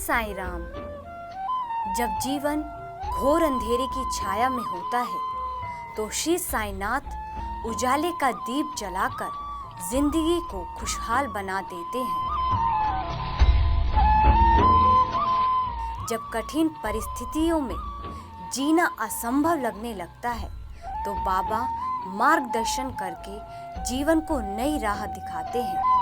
साईं राम। जब जीवन घोर अंधेरे की छाया में होता है तो श्री साईनाथ उजाले का दीप जलाकर जिंदगी को खुशहाल बना देते हैं। जब कठिन परिस्थितियों में जीना असंभव लगने लगता है तो बाबा मार्गदर्शन करके जीवन को नई राह दिखाते हैं।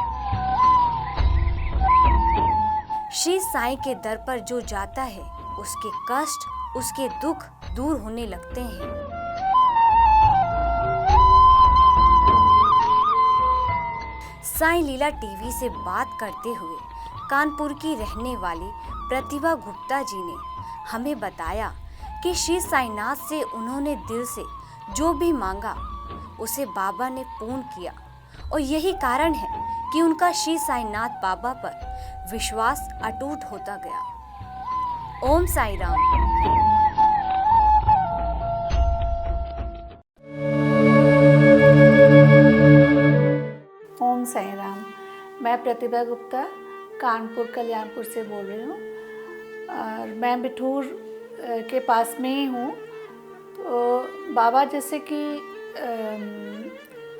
श्री साईं के दर पर जो जाता है उसके कष्ट, उसके दुख दूर होने लगते हैं। साईं लीला टीवी से बात करते हुए कानपुर की रहने वाली प्रतिभा गुप्ता जी ने हमें बताया कि श्री साईनाथ से उन्होंने दिल से जो भी मांगा उसे बाबा ने पूर्ण किया और यही कारण है कि उनका श्री साईनाथ बाबा पर विश्वास अटूट होता गया। ओम साई राम। ओम साई राम। मैं प्रतिभा गुप्ता कानपुर कल्याणपुर से बोल रही हूँ और मैं बिठूर के पास में ही हूँ। तो बाबा जैसे कि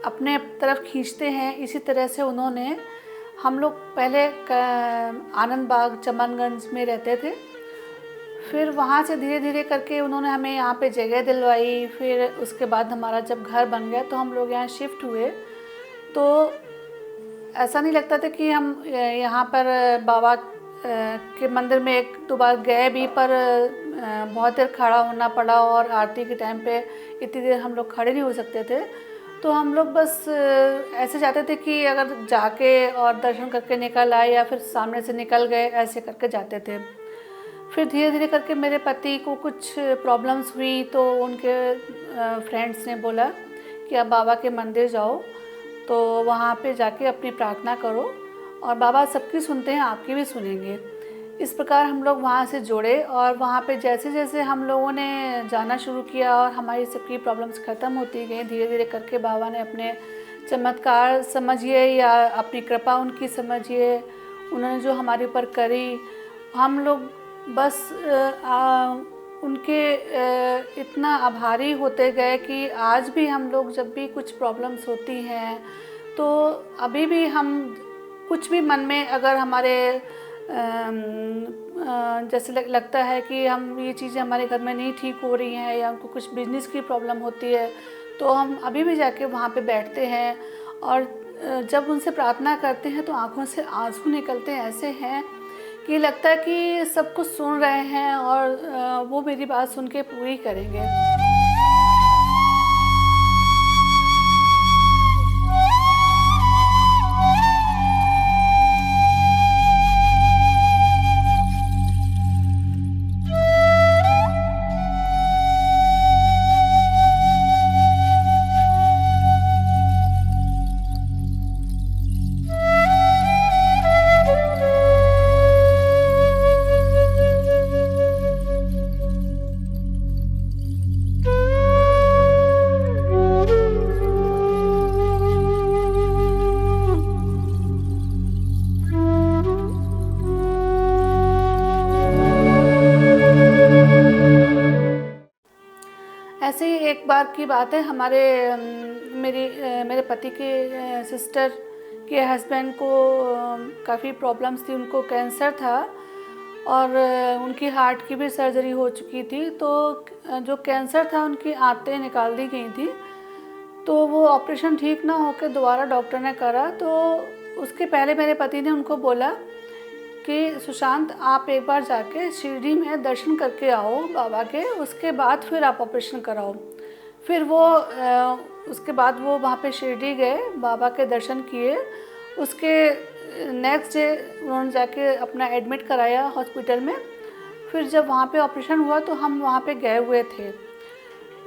अपने तरफ खींचते हैं, इसी तरह से उन्होंने, हम लोग पहले आनंद बाग चमनगंज में रहते थे, फिर वहाँ से धीरे धीरे करके उन्होंने हमें यहाँ पे जगह दिलवाई। फिर उसके बाद हमारा जब घर बन गया तो हम लोग यहाँ शिफ्ट हुए। तो ऐसा नहीं लगता था कि हम यहाँ पर बाबा के मंदिर में एक दो बार गए भी, पर बहुत देर खड़ा होना पड़ा और आरती के टाइम पे इतनी देर हम लोग खड़े नहीं हो सकते थे। तो हम लोग बस ऐसे चाहते थे कि अगर जाके और दर्शन करके निकल आए या फिर सामने से निकल गए, ऐसे करके जाते थे। फिर धीरे धीरे करके मेरे पति को कुछ प्रॉब्लम्स हुई तो उनके फ्रेंड्स ने बोला कि आप बाबा के मंदिर जाओ, तो वहाँ पे जाके अपनी प्रार्थना करो और बाबा सबकी सुनते हैं, आपकी भी सुनेंगे। इस प्रकार हम लोग वहाँ से जुड़े और वहाँ पे जैसे जैसे हम लोगों ने जाना शुरू किया और हमारी सबकी प्रॉब्लम्स ख़त्म होती गई, धीरे धीरे करके बाबा ने अपने चमत्कार समझिए या अपनी कृपा उनकी समझिए, उन्होंने जो हमारे ऊपर करी, हम लोग बस उनके इतना आभारी होते गए कि आज भी हम लोग जब भी कुछ प्रॉब्लम्स होती हैं तो अभी भी हम कुछ भी मन में अगर हमारे जैसे लगता है कि हम ये चीज़ें हमारे घर में नहीं ठीक हो रही हैं या उनको कुछ बिजनेस की प्रॉब्लम होती है, तो हम अभी भी जाके वहाँ पे बैठते हैं और जब उनसे प्रार्थना करते हैं तो आँखों से आंसू निकलते हैं, ऐसे हैं कि लगता है कि सब कुछ सुन रहे हैं और वो मेरी बात सुन के पूरी करेंगे। ऐसे ही एक बार की बात है, मेरे पति के सिस्टर के हस्बैंड को काफ़ी प्रॉब्लम्स थी, उनको कैंसर था और उनकी हार्ट की भी सर्जरी हो चुकी थी। तो जो कैंसर था उनकी आंतें निकाल दी गई थी, तो वो ऑपरेशन ठीक ना होकर दोबारा डॉक्टर ने करा। तो उसके पहले मेरे पति ने उनको बोला कि सुशांत, आप एक बार जाके शिरडी में दर्शन करके आओ बाबा के, उसके बाद फिर आप ऑपरेशन कराओ। फिर उसके बाद वो वहाँ पे शिरडी गए, बाबा के दर्शन किए। उसके नेक्स्ट डे उन्होंने जाके अपना एडमिट कराया हॉस्पिटल में। फिर जब वहाँ पे ऑपरेशन हुआ तो हम वहाँ पे गए हुए थे,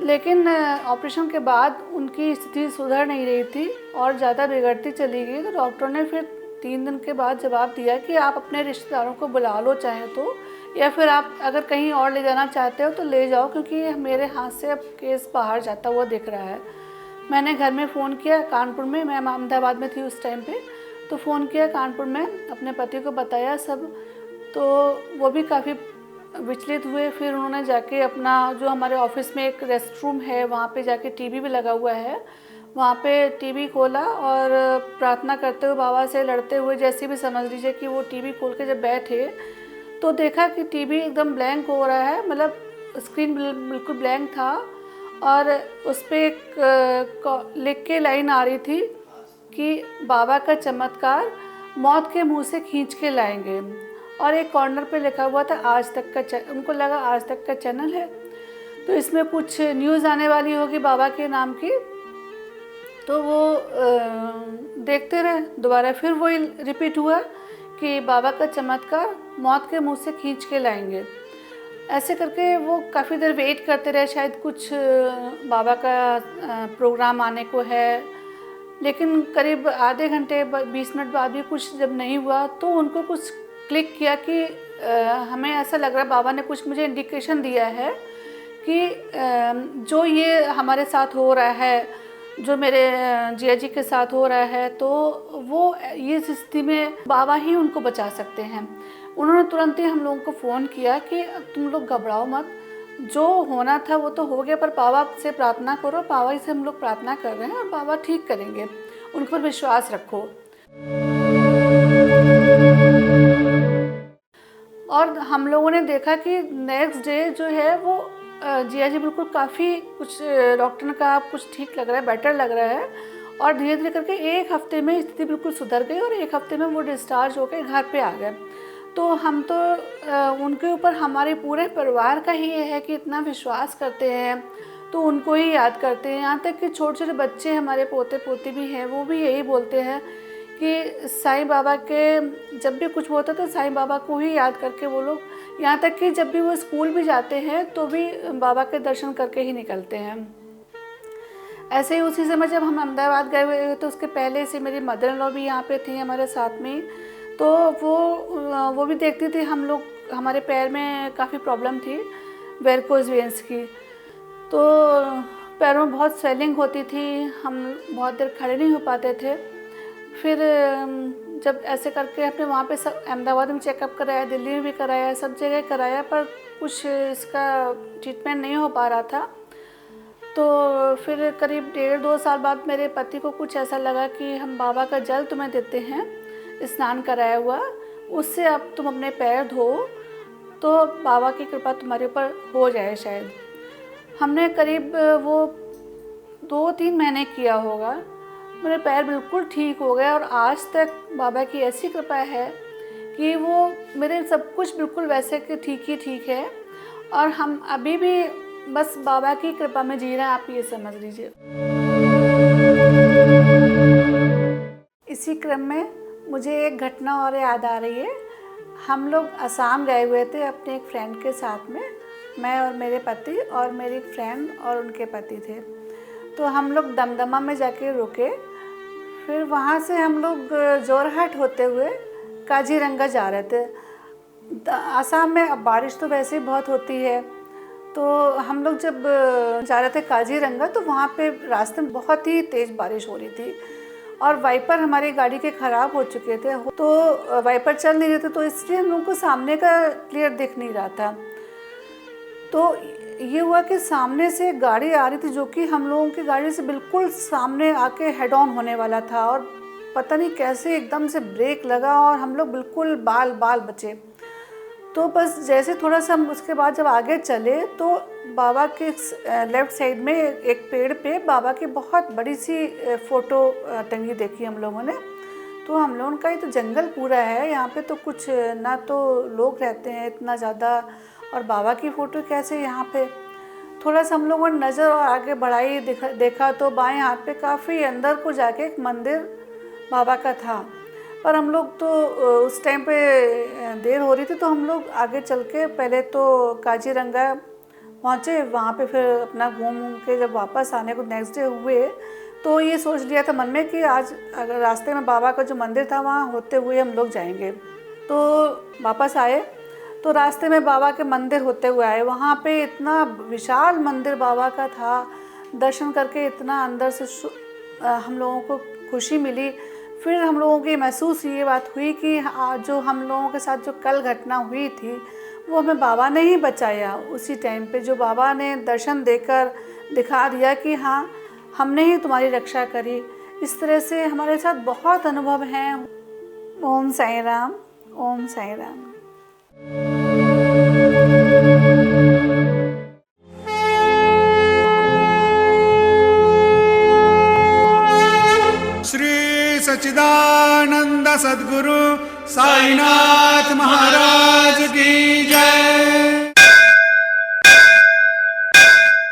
लेकिन ऑपरेशन के बाद उनकी स्थिति सुधर नहीं रही थी और ज़्यादा बिगड़ती चली गई। तो डॉक्टर ने फिर 3 दिन के बाद जवाब दिया कि आप अपने रिश्तेदारों को बुला लो चाहें तो, या फिर आप अगर कहीं और ले जाना चाहते हो तो ले जाओ, क्योंकि मेरे हाथ से अब केस बाहर जाता हुआ दिख रहा है। मैंने घर में फ़ोन किया कानपुर में, मैं अहमदाबाद में थी उस टाइम पे, तो फ़ोन किया कानपुर में, अपने पति को बताया सब। तो तो वो भी काफ़ी विचलित हुए। फिर उन्होंने जाके अपना जो हमारे ऑफिस में एक रेस्ट रूम है वहाँ पे जाके टीवी भी लगा हुआ है, वहाँ पे टीवी खोला और प्रार्थना करते हुए बाबा से लड़ते हुए, जैसे भी समझ लीजिए कि वो टीवी खोल के जब बैठे तो देखा कि टीवी एकदम ब्लैंक हो रहा है, मतलब स्क्रीन बिल्कुल ब्लैंक था और उस पर एक लिख के लाइन आ रही थी कि बाबा का चमत्कार मौत के मुंह से खींच के लाएंगे, और एक कॉर्नर पे लिखा हुआ था आज तक का उनको लगा आज तक का चैनल है, तो इसमें कुछ न्यूज़ आने वाली होगी बाबा के नाम की। तो वो देखते रहे, दोबारा फिर वही रिपीट हुआ कि बाबा का चमत्कार मौत के मुंह से खींच के लाएंगे। ऐसे करके वो काफ़ी देर वेट करते रहे, शायद कुछ बाबा का प्रोग्राम आने को है, लेकिन करीब आधे घंटे 20 मिनट बाद भी कुछ जब नहीं हुआ तो उनको कुछ क्लिक किया कि हमें ऐसा लग रहा है बाबा ने कुछ मुझे इंडिकेशन दिया है कि जो ये हमारे साथ हो रहा है, जो मेरे जिया जी के साथ हो रहा है, तो वो ये स्थिति में बाबा ही उनको बचा सकते हैं। उन्होंने तुरंत ही हम लोगों को फ़ोन किया कि तुम लोग घबराओ मत, जो होना था वो तो हो गया, पर बाबा से प्रार्थना करो, बाबा से हम लोग प्रार्थना कर रहे हैं और बाबा ठीक करेंगे, उन पर विश्वास रखो। और हम लोगों ने देखा कि नेक्स्ट डे जो है वो जिया जी बिल्कुल काफ़ी कुछ डॉक्टर ने कहा कुछ ठीक लग रहा है, बेटर लग रहा है, और धीरे धीरे करके एक हफ्ते में स्थिति बिल्कुल सुधर गई और एक हफ्ते में वो डिस्चार्ज होकर घर पे आ गए। तो हम तो उनके ऊपर हमारे पूरे परिवार का ही ये है कि इतना विश्वास करते हैं तो उनको ही याद करते हैं। यहाँ तक कि छोटे छोटे बच्चे हमारे पोते पोती भी हैं, वो भी यही बोलते हैं कि साईं बाबा के जब भी कुछ होता है तो साईं बाबा को ही याद करके वो लोग, यहाँ तक कि जब भी वो स्कूल भी जाते हैं तो भी बाबा के दर्शन करके ही निकलते हैं। ऐसे ही उसी समय जब हम अहमदाबाद गए हुए तो उसके पहले से मेरी मदर इन लॉ भी यहाँ पे थी हमारे साथ में, तो वो भी देखती थी हम लोग, हमारे पैर में काफ़ी प्रॉब्लम थी वेरिकोज वेन्स की, तो पैरों में बहुत स्वेलिंग होती थी, हम बहुत देर खड़े नहीं हो पाते थे। फिर जब ऐसे करके हमने वहाँ पे सब अहमदाबाद में चेकअप कराया, दिल्ली में भी कराया, सब जगह कराया, पर कुछ इसका ट्रीटमेंट नहीं हो पा रहा था। तो फिर करीब 1.5-2 साल बाद मेरे पति को कुछ ऐसा लगा कि हम बाबा का जल तुम्हें देते हैं स्नान कराया हुआ, उससे अब तुम अपने पैर धो तो बाबा की कृपा तुम्हारे ऊपर हो जाए शायद। हमने करीब वो 2-3 महीने किया होगा, मेरे पैर बिल्कुल ठीक हो गए और आज तक बाबा की ऐसी कृपा है कि वो मेरे सब कुछ बिल्कुल वैसे कि ठीक है, और हम अभी भी बस बाबा की कृपा में जी रहे हैं, आप ये समझ लीजिए। इसी क्रम में मुझे एक घटना और याद आ रही है। हम लोग असम गए हुए थे अपने एक फ्रेंड के साथ में, मैं और मेरे पति और मेरी फ्रेंड और उनके पति थे। तो हम लोग दमदमा में जाके रुके, फिर वहाँ से हम लोग जोरहाट होते हुए काजीरंगा जा रहे थे। असम में अब बारिश तो वैसे ही बहुत होती है, तो हम लोग जब जा रहे थे काजीरंगा तो वहाँ पे रास्ते में बहुत ही तेज़ बारिश हो रही थी और वाइपर हमारी गाड़ी के ख़राब हो चुके थे, तो वाइपर चल नहीं रहे थे, तो इसलिए हम लोग को सामने का क्लियर दिख नहीं रहा था। तो ये हुआ कि सामने से गाड़ी आ रही थी जो कि हम लोगों की गाड़ी से बिल्कुल सामने आके हेड ऑन होने वाला था, और पता नहीं कैसे एकदम से ब्रेक लगा और हम लोग बिल्कुल बाल बचे। तो बस जैसे थोड़ा सा उसके बाद जब आगे चले तो बाबा के लेफ़्ट साइड में एक पेड़ पे बाबा की बहुत बड़ी सी फ़ोटो टंगी देखी हम लोगों ने। तो हम लोगों का ये तो जंगल पूरा है, यहाँ पे तो कुछ ना तो लोग रहते हैं इतना ज़्यादा, और बाबा की फ़ोटो कैसे यहाँ पे। थोड़ा सा हम लोगों ने नज़र और आगे बढ़ाई, देखा तो बाएं हाथ पे काफ़ी अंदर को जाके एक मंदिर बाबा का था, पर हम लोग तो उस टाइम पे देर हो रही थी, तो हम लोग आगे चल के पहले तो काजीरंगा पहुँचे, वहाँ पे फिर अपना घूम के जब वापस आने को नेक्स्ट डे हुए तो ये सोच लिया था मन में कि आज अगर रास्ते में बाबा का जो मंदिर था वहाँ होते हुए हम लोग जाएंगे। तो वापस आए तो रास्ते में बाबा के मंदिर होते हुए आए, वहाँ पे इतना विशाल मंदिर बाबा का था, दर्शन करके इतना अंदर से हम लोगों को खुशी मिली। फिर हम लोगों की महसूस ये बात हुई कि जो हम लोगों के साथ जो कल घटना हुई थी वो हमें बाबा ने ही बचाया। उसी टाइम पे जो बाबा ने दर्शन देकर दिखा दिया कि हाँ, हमने ही तुम्हारी रक्षा करी। इस तरह से हमारे साथ बहुत अनुभव हैं। ओम साईं राम, ओम साईं राम। श्री सच्चिदानंद सद्गुरु साईनाथ महाराज की जय।